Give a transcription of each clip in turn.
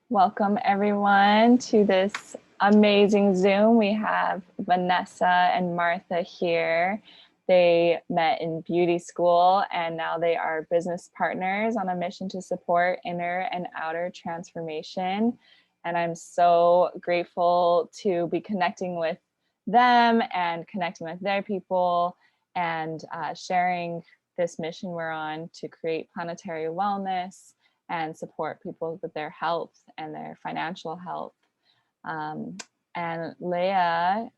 Welcome everyone to this amazing Zoom. We have Vanessa and Martha here. They met in beauty school and now they are business partners on a mission to support inner and outer transformation. And I'm so grateful to be connecting with them and connecting with their people and sharing this mission we're on to create planetary wellness and support people with their health and their financial health. And Leah,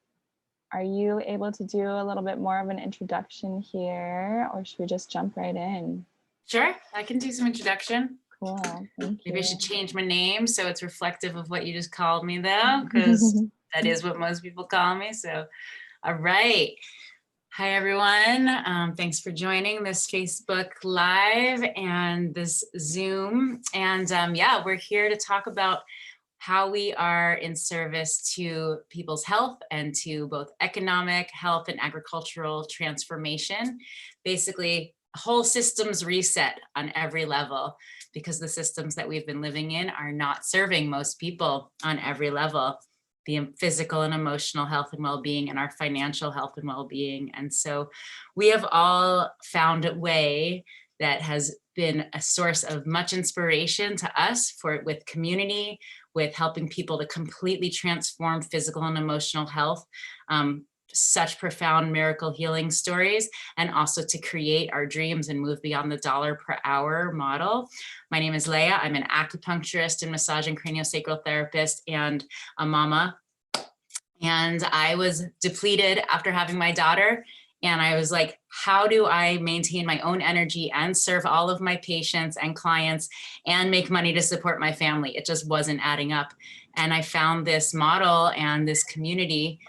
are you able to do a little bit more of an introduction here, or should we just jump right in? Sure, I can do some introduction. Cool, thank you. Maybe I should change my name so it's reflective of what you just called me though, because that is what most people call me. So, all right. Hi, everyone. Thanks for joining this Facebook Live and this Zoom. And yeah, we're here to talk about how we are in service to people's health and to both economic, health, and agricultural transformation. Basically, a whole systems reset on every level, because the systems that we've been living in are not serving most people on every level. The physical and emotional health and well-being and our financial health and well-being. And so we have all found a way that has been a source of much inspiration to us with community, with helping people to completely transform physical and emotional health, such profound miracle healing stories, and also to create our dreams and move beyond the dollar per hour model. My name is Leah. I'm an acupuncturist and massage and craniosacral therapist and a mama. And I was depleted after having my daughter. And I was like, how do I maintain my own energy and serve all of my patients and clients and make money to support my family? It just wasn't adding up. And I found this model and this community.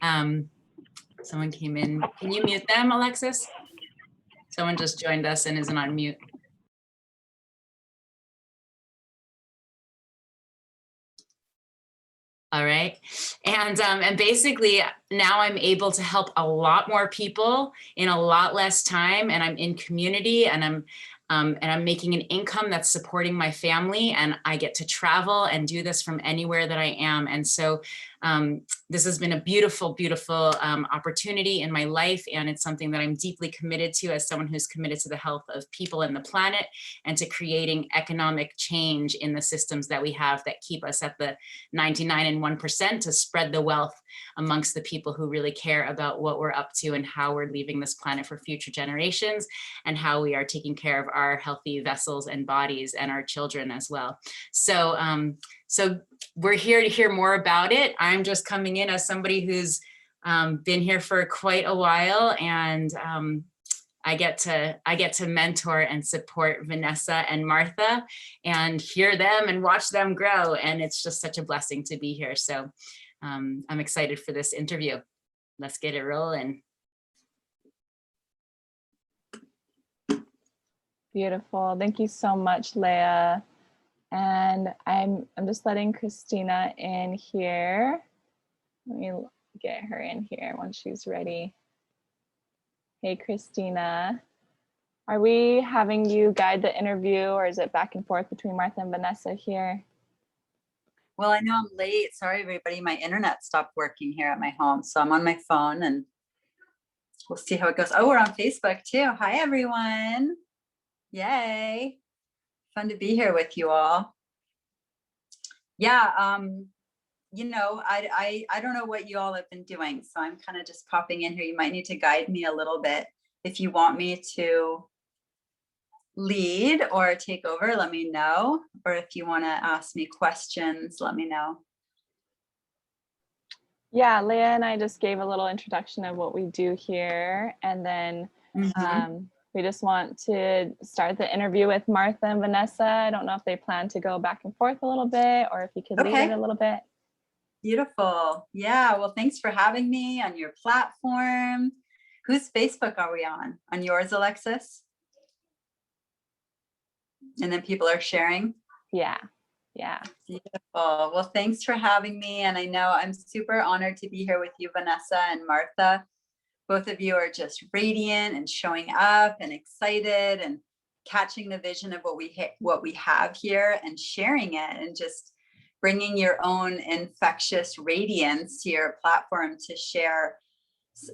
Someone came in. Can you mute them, Alexis? Someone just joined us and isn't on mute. All right. And basically now I'm able to help a lot more people in a lot less time, and I'm in community, and I'm making an income that's supporting my family, and I get to travel and do this from anywhere that I am. And so this has been a beautiful, beautiful opportunity in my life. And it's something that I'm deeply committed to as someone who's committed to the health of people and the planet, and to creating economic change in the systems that we have that keep us at the 99 and 1% to spread the wealth amongst the people who really care about what we're up to and how we're leaving this planet for future generations, and how we are taking care of our healthy vessels and bodies and our children as well. So, so we're here to hear more about it. I'm just coming in as somebody who's been here for quite a while, and I get to mentor and support Vanessa and Martha and hear them and watch them grow. And it's just such a blessing to be here. So I'm excited for this interview. Let's get it rolling. Beautiful. Thank you so much, Leah. And I'm just letting Christina in here. Let me get her in here when she's ready. Hey, Christina. Are we having you guide the interview, or is it back and forth between Martha and Vanessa here? Well, I know I'm late. Sorry, everybody. My internet stopped working here at my home. So I'm on my phone and we'll see how it goes. Oh, we're on Facebook too. Hi, everyone. Yay. Fun to be here with you all. Yeah, you know, I don't know what you all have been doing. So I'm kind of just popping in here. You might need to guide me a little bit. If you want me to lead or take over, let me know. Or if you want to ask me questions, let me know. Yeah, Leah and I just gave a little introduction of what we do here. And then we just want to start the interview with Martha and Vanessa. I don't know if they plan to go back and forth a little bit, or if you could lead it a little bit. Beautiful. Yeah, well, thanks for having me on your platform. Whose Facebook are we on? On yours, Alexis? And then people are sharing? Yeah. Yeah. Beautiful. Well, thanks for having me. And I know I'm super honored to be here with you, Vanessa and Martha. Both of you are just radiant and showing up and excited and catching the vision of what we have here and sharing it, and just bringing your own infectious radiance to your platform to share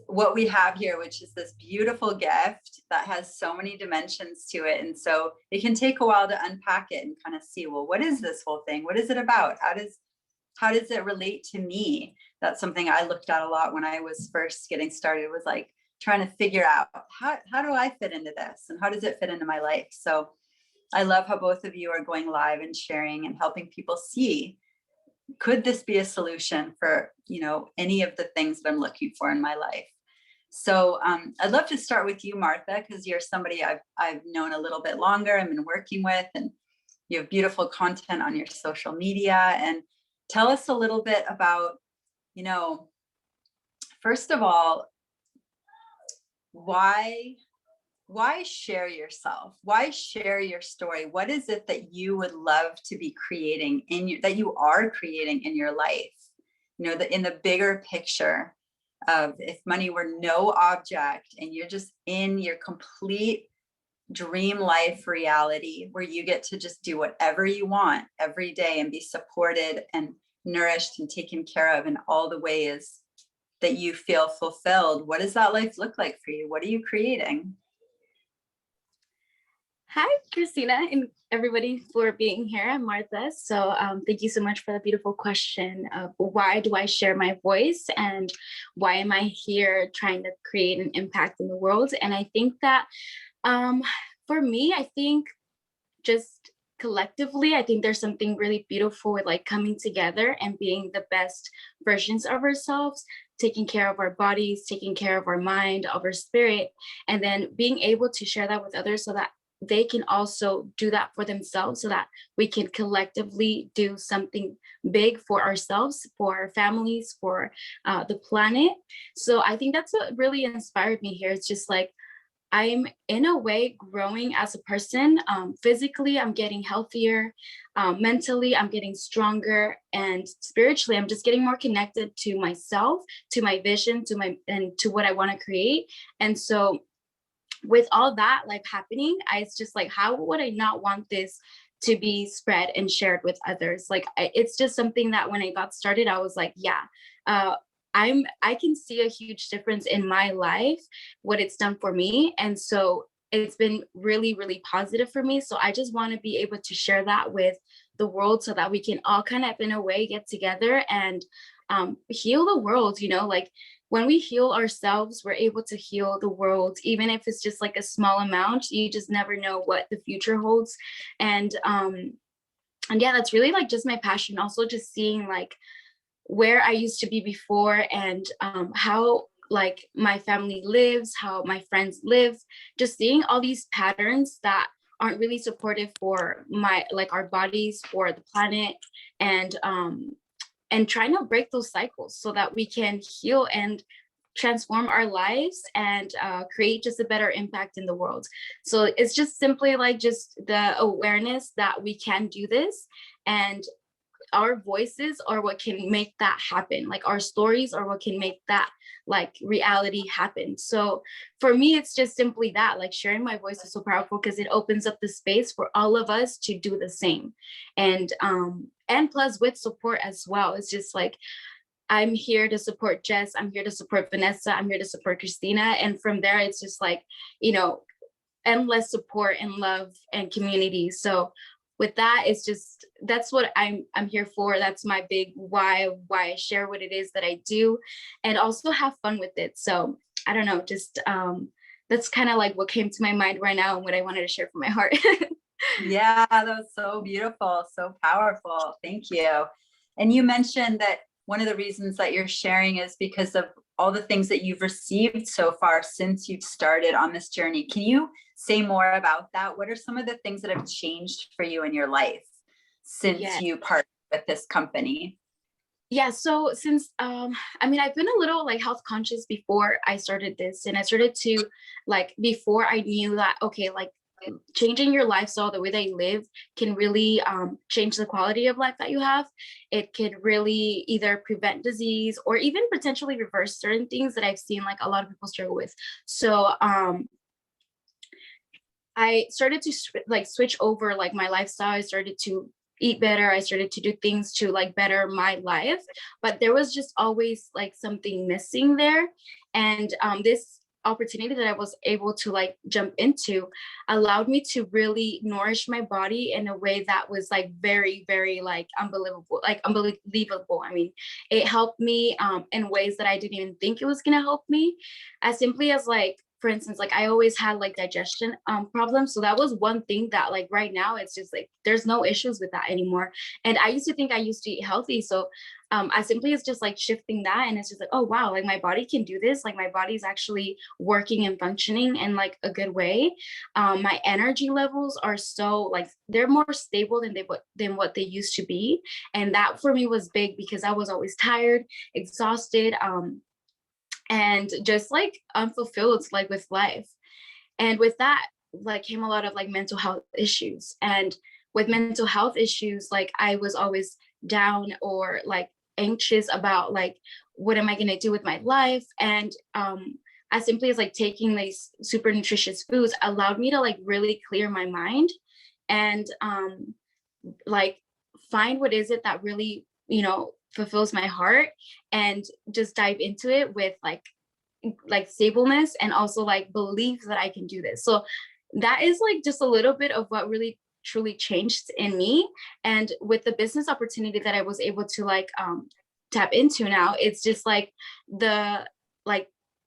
what we have here, which is this beautiful gift that has so many dimensions to it. And so it can take a while to unpack it and kind of see, well, what is this whole thing? What is it about? How does it relate to me? That's something I looked at a lot when I was first getting started, was like trying to figure out how do I fit into this, and how does it fit into my life? So I love how both of you are going live and sharing and helping people see, could this be a solution for, any of the things that I'm looking for in my life? So I'd love to start with you, Martha, because you're somebody I've known a little bit longer, I've been working with, and you have beautiful content on your social media. And tell us a little bit about, first of all, why share yourself? Why share your story? What is it that you would love to be creating that you are creating in your life? In the bigger picture of, if money were no object and you're just in your complete dream life reality, where you get to just do whatever you want every day and be supported and nourished and taken care of in all the ways that you feel fulfilled, what does that life look like for you? What are you creating? Hi, Christina, and everybody for being here. I'm Martha. So thank you so much for the beautiful question of why do I share my voice, and why am I here trying to create an impact in the world? And I think that for me, I think just collectively, I think there's something really beautiful with like coming together and being the best versions of ourselves, taking care of our bodies, taking care of our mind, of our spirit, and then being able to share that with others so that they can also do that for themselves, so that we can collectively do something big for ourselves, for our families, for the planet. So I think that's what really inspired me here. It's just like, I'm in a way growing as a person. Physically, I'm getting healthier. Mentally, I'm getting stronger, and spiritually, I'm just getting more connected to myself, to my vision, and to what I want to create. And so with all that like happening, it's just like, how would I not want this to be spread and shared with others? Like, it's just something that when I got started, I was like, yeah, I can see a huge difference in my life, what it's done for me. And so it's been really, really positive for me. So I just want to be able to share that with the world, so that we can all kind of in a way get together and heal the world. Like, when we heal ourselves, we're able to heal the world, even if it's just like a small amount. You just never know what the future holds. And yeah, that's really like just my passion. Also just seeing like where I used to be before, and how like my family lives, how my friends live, just seeing all these patterns that aren't really supportive for our bodies, for the planet, and trying to break those cycles so that we can heal and transform our lives and create just a better impact in the world. So it's just simply like just the awareness that we can do this, and our voices are what can make that happen. Like, our stories are what can make that like reality happen. So for me, it's just simply that, like, sharing my voice is so powerful because it opens up the space for all of us to do the same. And plus with support as well. It's just like, I'm here to support Jess, I'm here to support Vanessa, I'm here to support Christina. And from there, it's just like, endless support and love and community. So with that, it's just, that's what I'm here for. That's my big why I share what it is that I do, and also have fun with it. So I don't know, just that's kind of like what came to my mind right now and what I wanted to share from my heart. Yeah, that was so beautiful, so powerful. Thank you. And you mentioned that one of the reasons that you're sharing is because of all the things that you've received so far since you've started on this journey. Can you say more about that? What are some of the things that have changed for you in your life since you partnered with this company? Yeah, so since I've been a little like health conscious before I started this, and I started to like, before I knew that, okay, like changing your lifestyle, the way that you live, can really change the quality of life that you have. It could really either prevent disease or even potentially reverse certain things that I've seen like a lot of people struggle with. So I started to switch over like my lifestyle. I started to eat better. I started to do things to like better my life, but there was just always like something missing there. And this opportunity that I was able to like jump into allowed me to really nourish my body in a way that was like very, very like unbelievable. I mean, it helped me in ways that I didn't even think it was gonna help me. As simply as like, for instance, like I always had like digestion problems. So that was one thing that like right now it's just like there's no issues with that anymore. And I used to think I used to eat healthy. So I simply is just like shifting that, and it's just like, oh wow, like my body can do this. Like my body's actually working and functioning in like a good way. My energy levels are so like they're more stable than what they used to be. And that for me was big because I was always tired, exhausted, and just like unfulfilled like with life. And with that like came a lot of like mental health issues. And with mental health issues, like I was always down or like anxious about like what am I going to do with my life. And as simply as like taking these super nutritious foods allowed me to like really clear my mind and like find what is it that really, you know, fulfills my heart, and just dive into it with like stableness and also like belief that I can do this. So that is like just a little bit of what really truly changed in me. And with the business opportunity that I was able to like tap into now, it's just like the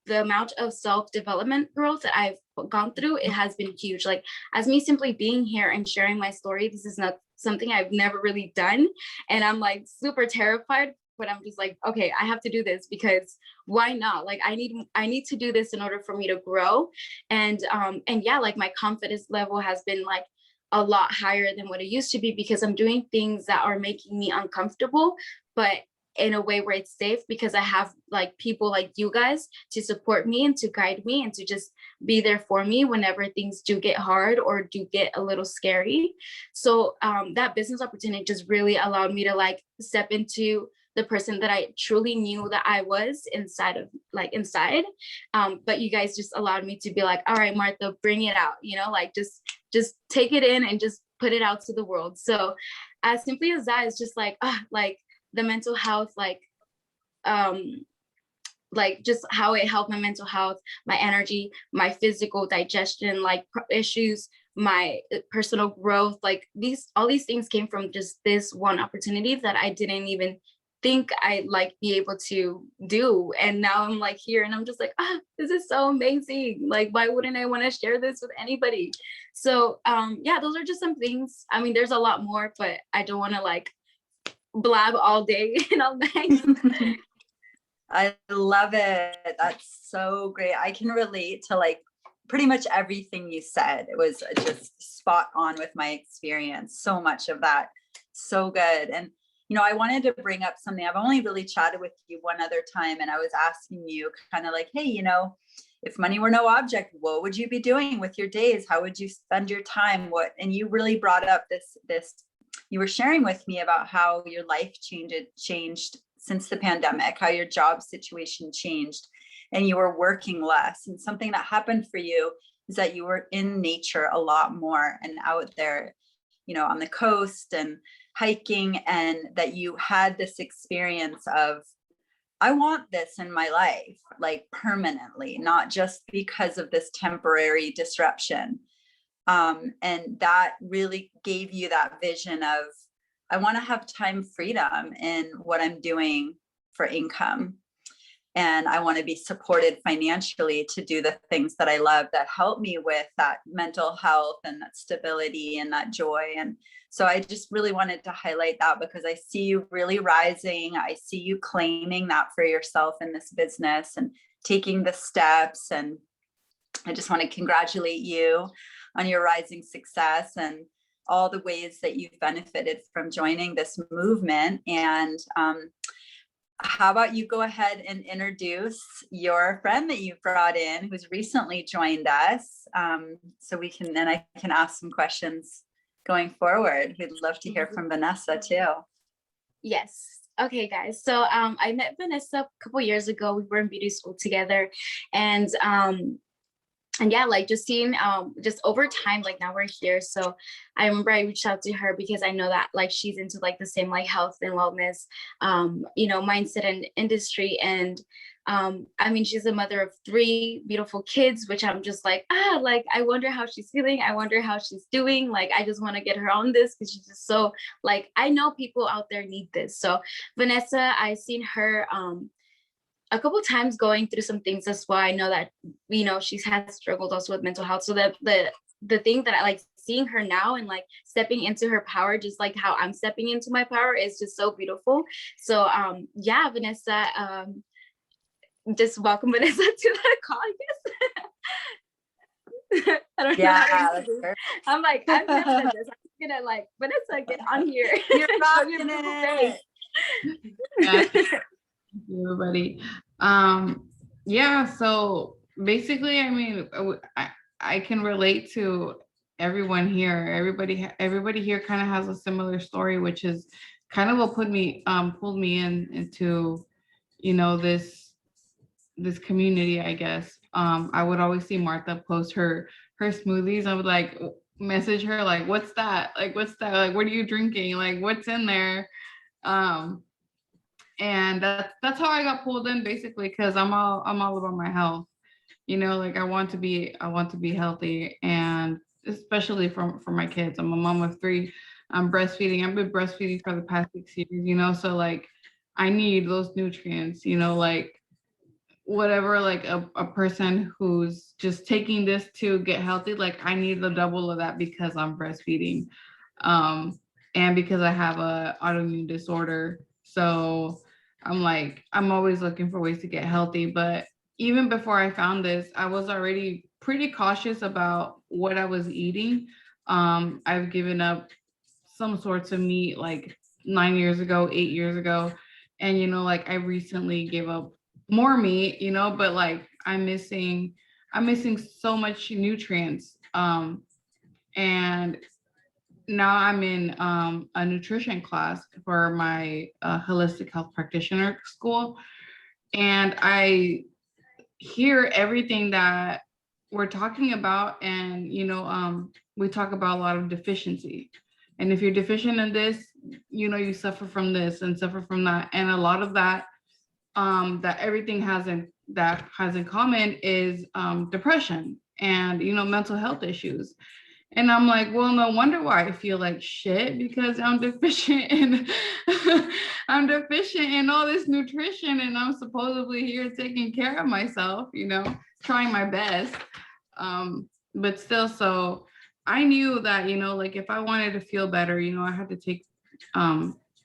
amount of self-development growth that I've gone through, it has been huge. Like as me simply being here and sharing my story, this is not something I've never really done. And I'm like super terrified, but I'm just like, okay, I have to do this because why not? Like I need to do this in order for me to grow. And yeah, like my confidence level has been like a lot higher than what it used to be because I'm doing things that are making me uncomfortable, but in a way where it's safe because I have like people like you guys to support me and to guide me and to just be there for me whenever things do get hard or do get a little scary. So that business opportunity just really allowed me to like step into the person that I truly knew that I was inside. But you guys just allowed me to be like, all right, Martha, bring it out, you know, like just take it in and just put it out to the world. So as simply as that, it's just like the mental health, like just how it helped my mental health, my energy, my physical digestion, like issues, my personal growth, like all these things came from just this one opportunity that I didn't even think I'd like be able to do. And now I'm like here and I'm just like, this is so amazing. Like, why wouldn't I want to share this with anybody? So yeah, those are just some things. I mean, there's a lot more, but I don't want to like blab all day and all night. I love it. That's so great. I can relate to like pretty much everything you said. It was just spot on with my experience. So much of that. So good. And, you know, I wanted to bring up something. I've only really chatted with you one other time, and I was asking you kind of like, hey, you know, if money were no object, what would you be doing with your days? How would you spend your time? And you really brought up this, you were sharing with me about how your life changed since the pandemic, how your job situation changed and you were working less. And something that happened for you is that you were in nature a lot more and out there, you know, on the coast and hiking, and that you had this experience of, I want this in my life, like permanently, not just because of this temporary disruption. And that really gave you that vision of, I want to have time freedom in what I'm doing for income. And I want to be supported financially to do the things that I love that help me with that mental health and that stability and that joy. And so I just really wanted to highlight that because I see you really rising. I see you claiming that for yourself in this business and taking the steps. And I just want to congratulate you on your rising success and all the ways that you've benefited from joining this movement. And how about you go ahead and introduce your friend that you brought in who's recently joined us, so we can, then I can ask some questions going forward. We'd love to hear from Vanessa too. Yes. Okay, guys. So I met Vanessa a couple years ago. We were in beauty school together, and and yeah, like just seeing just over time, like now we're here. So I remember I reached out to her because I know that like she's into like the same like health and wellness mindset and industry. And I mean, she's a mother of 3 beautiful kids, which I'm just like I wonder how she's feeling, I wonder how she's doing. Like I just want to get her on this because she's just so, like, I know people out there need this. So Vanessa, I seen her a couple times going through some things as well. I know that, she's had struggled also with mental health. So the thing that I like seeing her now and like stepping into her power, just like how I'm stepping into my power, is just so beautiful. So yeah, Vanessa, just welcome Vanessa to the call, I guess. I don't know how to Yeah, introduce. that's I'm like, I've never done this. I'm gonna like, Vanessa, get on here. You're Show your rocking beautiful it. Yeah, thank you, everybody. Yeah, so basically, I mean, I can relate to everyone here. Everybody here kind of has a similar story, which is kind of what pulled me into, this community, I guess. I would always see Martha post her smoothies. I would like message her like, what's that? Like, what's that? Like, what are you drinking? Like, what's in there? And that's how I got pulled in, basically, because I'm all about my health. Like I want to be healthy, and especially for my kids. I'm a mom of 3. I'm breastfeeding. I've been breastfeeding for the past 6 years, so like I need those nutrients, like whatever, like a person who's just taking this to get healthy, like I need the double of that because I'm breastfeeding, and because I have a autoimmune disorder. So I'm always looking for ways to get healthy. But even before I found this, I was already pretty cautious about what I was eating. I've given up some sorts of meat like 9 years ago, 8 years ago, and like I recently gave up more meat, but like I'm missing so much nutrients. And now I'm in a nutrition class for my holistic health practitioner school, and I hear everything that we're talking about. And we talk about a lot of deficiency, and if you're deficient in this, you suffer from this and suffer from that. And a lot of that that everything has in common is depression and mental health issues. And I'm like, well, no wonder why I feel like shit, because I'm deficient in I'm deficient in all this nutrition, and I'm supposedly here taking care of myself, trying my best. But still, so I knew that, like if I wanted to feel better, I had to take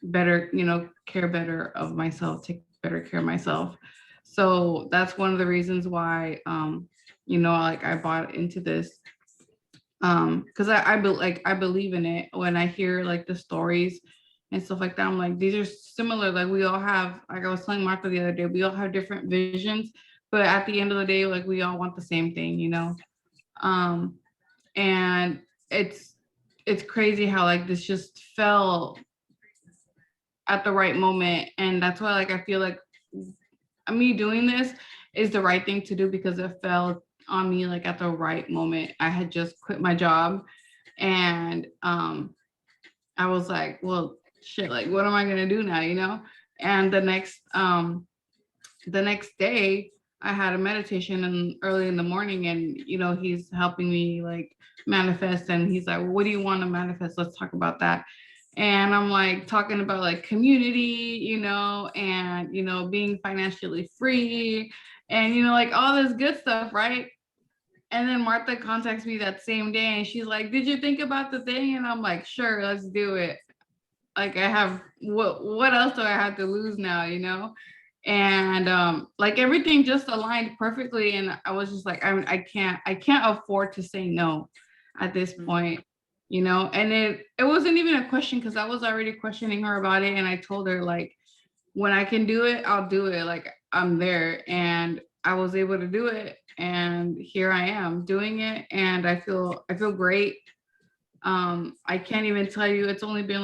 better, care better of myself, take better care of myself. So that's one of the reasons why like I bought into this, because I believe in it. When I hear like the stories and stuff like that, I'm like, these are similar. Like we all have, like I was telling Martha the other day, we all have different visions, but at the end of the day, like we all want the same thing. And it's crazy how like this just fell at the right moment. And that's why like I feel like me doing this is the right thing to do, because it fell on me like at the right moment. I had just quit my job, and I was like, well shit, like what am I gonna do now? And the next day I had a meditation and early in the morning, and he's helping me like manifest, and he's like, well, what do you want to manifest? Let's talk about that. And I'm like talking about like community, and being financially free, and like all this good stuff, right? And then Martha contacts me that same day, and she's like, did you think about the thing? And I'm like, sure, let's do it. Like I have, what else do I have to lose now, And like everything just aligned perfectly, and I was just like, I can't afford to say no at this point, And it wasn't even a question, because I was already questioning her about it, and I told her like, when I can do it, I'll do it. Like I'm there, and I was able to do it, and here I am doing it, and I feel great. I can't even tell you, it's only been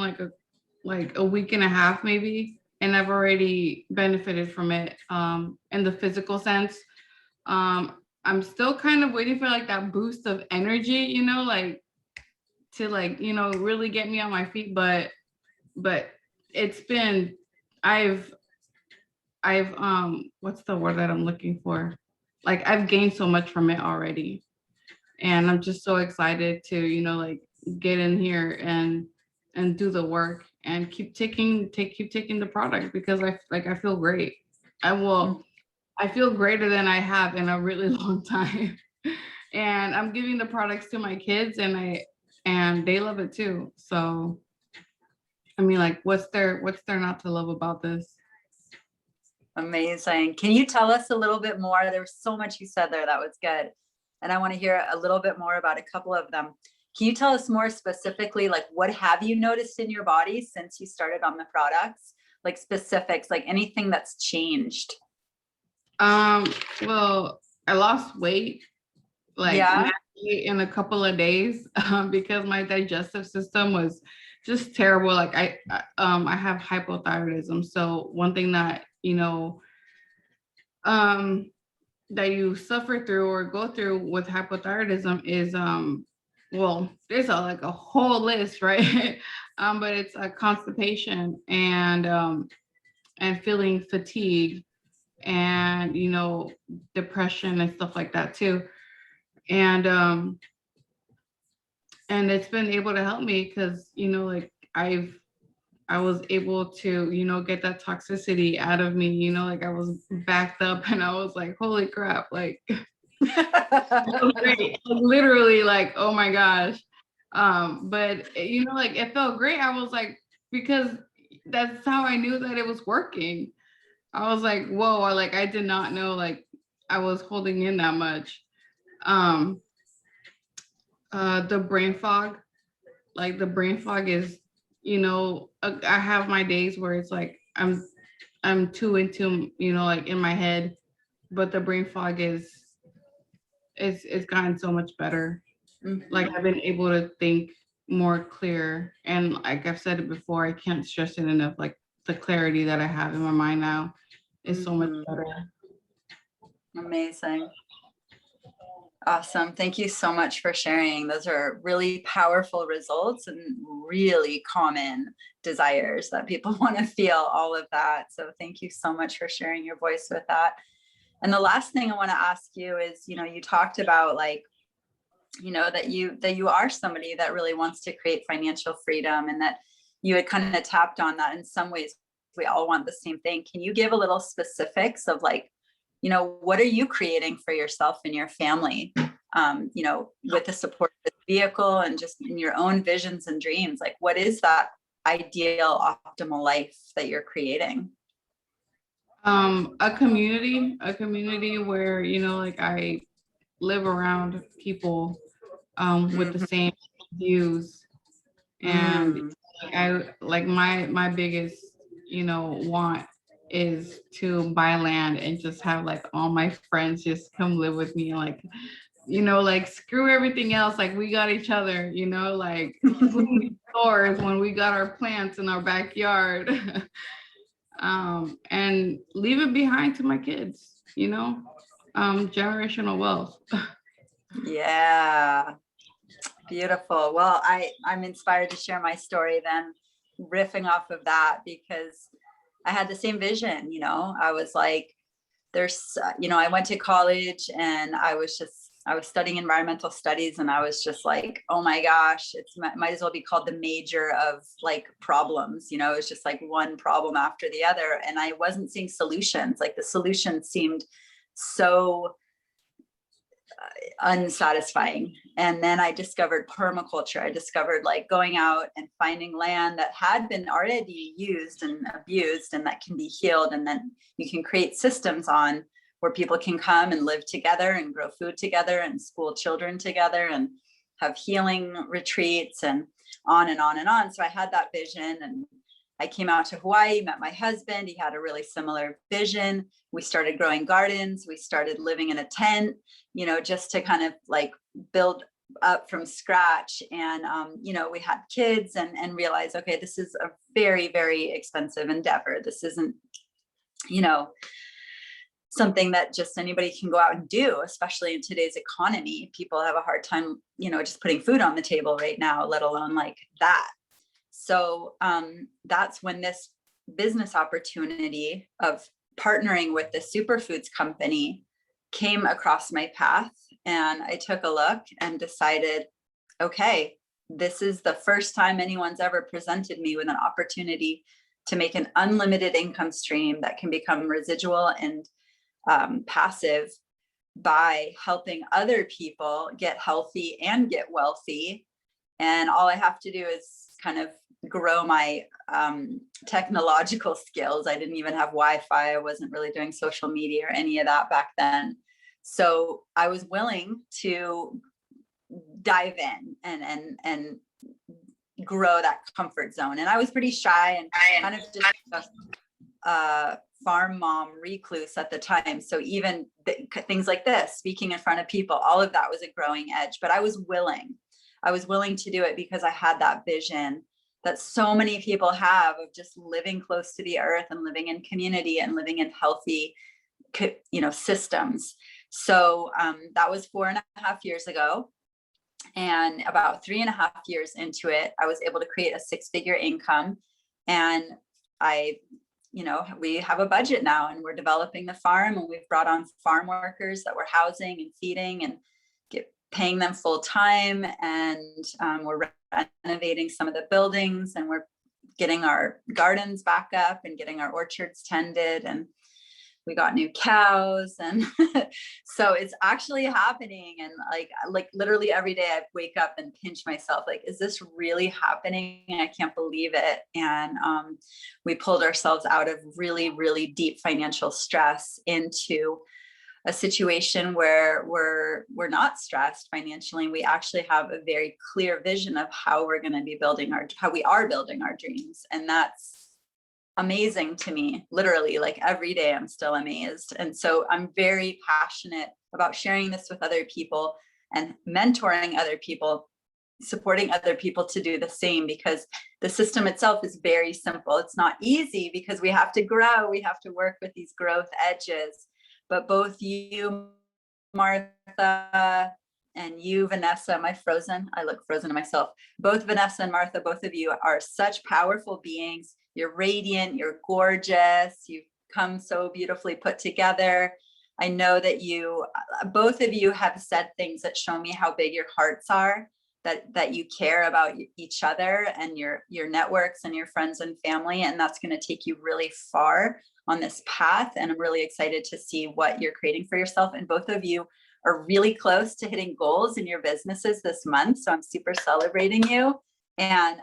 like a week and a half maybe, and I've already benefited from it in the physical sense. I'm still kind of waiting for like that boost of energy, you know, like to like, you know, really get me on my feet. But it's been, I've what's the word that I'm looking for? Like I've gained so much from it already. And I'm just so excited to, you know, like get in here and do the work and keep taking the product, because I feel great. I feel greater than I have in a really long time. And I'm giving the products to my kids, and they love it too. So I mean, like what's there not to love about this? Amazing. Can you tell us a little bit more? There was so much you said there that was good. And I want to hear a little bit more about a couple of them. Can you tell us more specifically, like what have you noticed in your body since you started on the products? Like specifics, like anything that's changed? Well, I lost weight like Yeah. in a couple of days because my digestive system was just terrible. Like I have hypothyroidism. So one thing that, you know, that you suffer through or go through with hypothyroidism is well, there's like a whole list, right? But it's a constipation and feeling fatigue and, you know, depression and stuff like that too. And it's been able to help me because, you know, like I was able to, you know, get that toxicity out of me, you know, like I was backed up and I was like, holy crap, like it was great. Literally like, oh my gosh. But you know, like it felt great. I was like, because that's how I knew that it was working. I was like, whoa, I did not know like I was holding in that much. Um, the brain fog, like the brain fog is, you know, I have my days where it's like I'm too into, you know, like in my head, but the brain fog is it's gotten so much better. Like I've been able to think more clear, and like I've said it before, I can't stress it enough. Like the clarity that I have in my mind now is so much better. Amazing. Awesome. Thank you so much for sharing. Those are really powerful results and really common desires that people want to feel, all of that. So thank you so much for sharing your voice with that. And the last thing I want to ask you is, you know, you talked about like, you know, that you are somebody that really wants to create financial freedom, and that you had kind of tapped on that in some ways. We all want the same thing. Can you give a little specifics of like, you know, what are you creating for yourself and your family, you know, with the support of the vehicle and just in your own visions and dreams? Like, what is that ideal, optimal life that you're creating? A community where, you know, like I live around people with the same views, and I like my biggest, you know, want is to buy land and just have like all my friends just come live with me, like, you know, like screw everything else, like we got each other, you know, like stores when we got our plants in our backyard. And leave it behind to my kids, you know, generational wealth. Yeah. Beautiful. Well, I'm inspired to share my story then, riffing off of that, because I had the same vision. You know, I was like, there's, you know, I went to college and I was studying environmental studies, and I was just like, oh my gosh, it's might as well be called the major of like problems. You know, it's just like one problem after the other. And I wasn't seeing solutions. Like the solution seemed so unsatisfying. And then I discovered permaculture. I discovered like going out and finding land that had been already used and abused and that can be healed. And then you can create systems on where people can come and live together and grow food together and school children together and have healing retreats and on and on and on. So I had that vision, and I came out to Hawaii, met my husband. He had a really similar vision. We started growing gardens. We started living in a tent, you know, just to kind of like build up from scratch. And, you know, we had kids and realized, okay, this is a very, very expensive endeavor. This isn't, you know, something that just anybody can go out and do, especially in today's economy. People have a hard time, just putting food on the table right now, let alone like that. So that's when this business opportunity of partnering with the superfoods company came across my path. And I took a look and decided, okay, this is the first time anyone's ever presented me with an opportunity to make an unlimited income stream that can become residual and passive by helping other people get healthy and get wealthy. And all I have to do is kind of grow my technological skills. I didn't even have Wi-Fi. I wasn't really doing social media or any of that back then. So I was willing to dive in and grow that comfort zone. And I was pretty shy and kind of just a farm mom recluse at the time. So even things like this, speaking in front of people, all of that was a growing edge, but I was willing to do it because I had that vision that so many people have of just living close to the earth and living in community and living in healthy, systems. So that was 4.5 years ago. And about 3.5 years into it, I was able to create a 6-figure income. And we have a budget now, and we're developing the farm, and we've brought on farm workers that we're housing and feeding and paying them full time. And we're renovating some of the buildings, and we're getting our gardens back up and getting our orchards tended. And we got new cows. And so it's actually happening. And like literally every day I wake up and pinch myself, like, is this really happening? I can't believe it. And we pulled ourselves out of really, really deep financial stress into a situation where we're not stressed financially. We actually have a very clear vision of how we are building our dreams. And that's amazing to me. Literally, like every day I'm still amazed. And so I'm very passionate about sharing this with other people and mentoring other people, supporting other people to do the same, because the system itself is very simple. It's not easy because we have to grow. We have to work with these growth edges. But both you, Martha, and you, Vanessa, am I frozen? I look frozen to myself. Both Vanessa and Martha, both of you are such powerful beings. You're radiant, you're gorgeous. You've come so beautifully put together. I know that both of you have said things that show me how big your hearts are, that you care about each other and your networks and your friends and family. And that's going to take you really far on this path. And I'm really excited to see what you're creating for yourself. And both of you are really close to hitting goals in your businesses this month. So I'm super celebrating you. And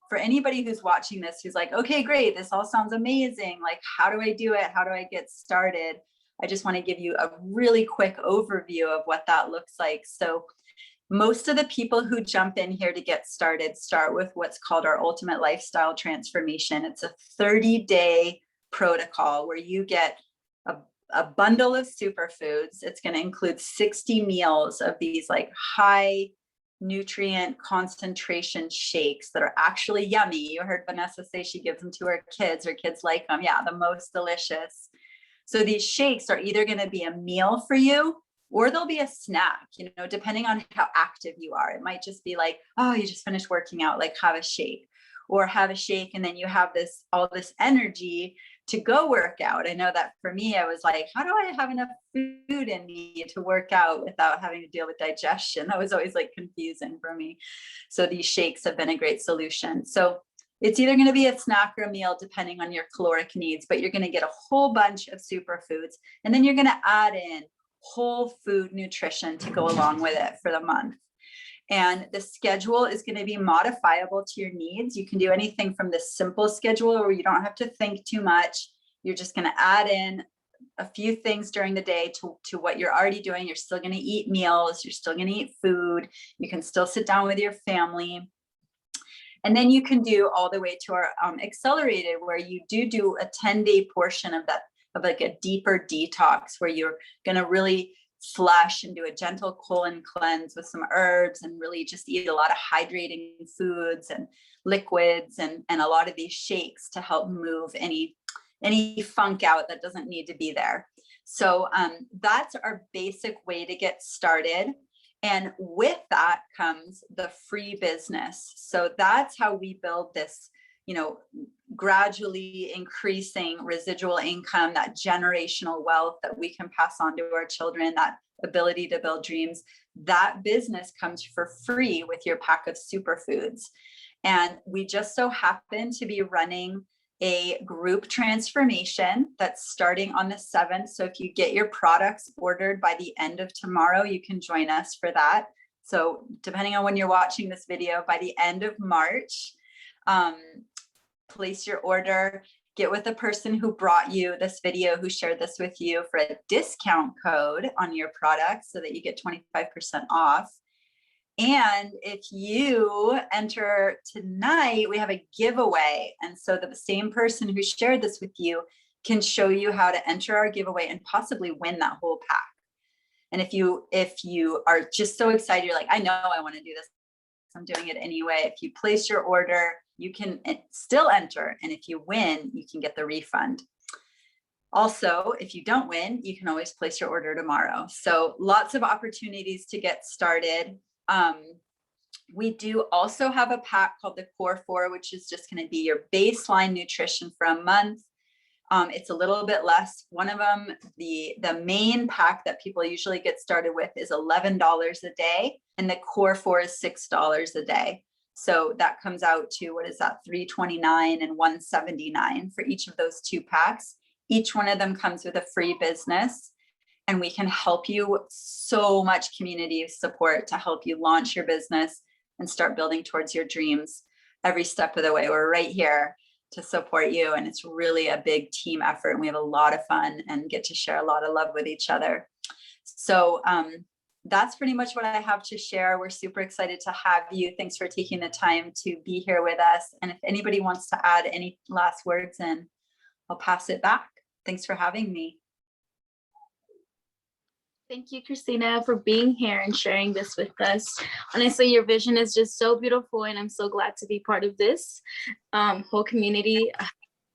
for anybody who's watching this, who's like, okay, great, this all sounds amazing. Like, how do I do it? How do I get started? I just want to give you a really quick overview of what that looks like. So most of the people who jump in here to get started start with what's called our Ultimate Lifestyle Transformation. It's a 30-day protocol where you get a bundle of superfoods. It's going to include 60 meals of these like high nutrient concentration shakes that are actually yummy. You heard Vanessa say she gives them to her kids like them. Yeah, the most delicious. So these shakes are either going to be a meal for you, or they'll be a snack, depending on how active you are. It might just be like, oh, you just finished working out, like have a shake, or have a shake. And then you have all this energy to go work out. I know that for me, I was like, how do I have enough food in me to work out without having to deal with digestion? That was always like confusing for me. So these shakes have been a great solution. So it's either going to be a snack or a meal, depending on your caloric needs, but you're going to get a whole bunch of superfoods. And then you're going to add in whole food nutrition to go along with it for the month. And the schedule is going to be modifiable to your needs. You can do anything from this simple schedule where you don't have to think too much. You're just going to add in a few things during the day to what you're already doing. You're still going to eat meals. You're still going to eat food. You can still sit down with your family. And then you can do all the way to our accelerated, where you do a 10-day portion of that, of like a deeper detox, where you're going to really flush and do a gentle colon cleanse with some herbs and really just eat a lot of hydrating foods and liquids and a lot of these shakes to help move any funk out that doesn't need to be there. So that's our basic way to get started. And with that comes the free business. So that's how we build this, you know, gradually increasing residual income, that generational wealth that we can pass on to our children, that ability to build dreams. That business comes for free with your pack of superfoods. And we just so happen to be running a group transformation that's starting on the 7th. So if you get your products ordered by the end of tomorrow, you can join us for that. So depending on when you're watching this video, by the end of March, place your order, get with the person who brought you this video, who shared this with you, for a discount code on your product so that you get 25% off. And if you enter tonight, we have a giveaway. And so the same person who shared this with you can show you how to enter our giveaway and possibly win that whole pack. And if you are just so excited, you're like, I know I want to do this, I'm doing it anyway. If you place your order, you can still enter. And if you win, you can get the refund. Also, if you don't win, you can always place your order tomorrow. So lots of opportunities to get started. We do also have a pack called the Core 4, which is just going to be your baseline nutrition for a month. It's a little bit less. One of them, the main pack that people usually get started with, is $11 a day, and the Core 4 is $6 a day. So that comes out to, what is that, $329 and $179 for each of those 2 packs. Each one of them comes with a free business. And we can help you, so much community support to help you launch your business and start building towards your dreams every step of the way. We're right here to support you. And it's really a big team effort. And we have a lot of fun and get to share a lot of love with each other. So that's pretty much what I have to share. We're super excited to have you. Thanks for taking the time to be here with us. And if anybody wants to add any last words in, I'll pass it back. Thanks for having me. Thank you, Christina, for being here and sharing this with us. Honestly, your vision is just so beautiful, and I'm so glad to be part of this whole community.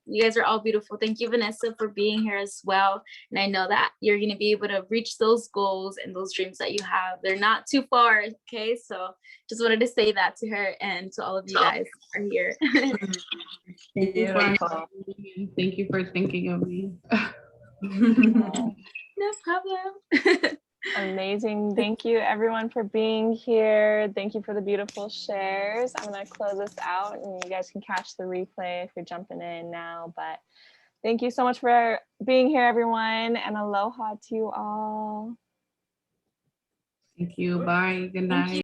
You guys are all beautiful. Thank you, Vanessa, for being here as well. And I know that you're going to be able to reach those goals and those dreams that you have. They're not too far, okay? So just wanted to say that to her and to all of you guys who are here. Beautiful. Thank you for thinking of me. No problem. Amazing. Thank you everyone for being here. Thank you for the beautiful shares. I'm going to close this out and you guys can catch the replay if you're jumping in now. But thank you so much for being here, everyone, and aloha to you all. Thank you. Bye. Good night.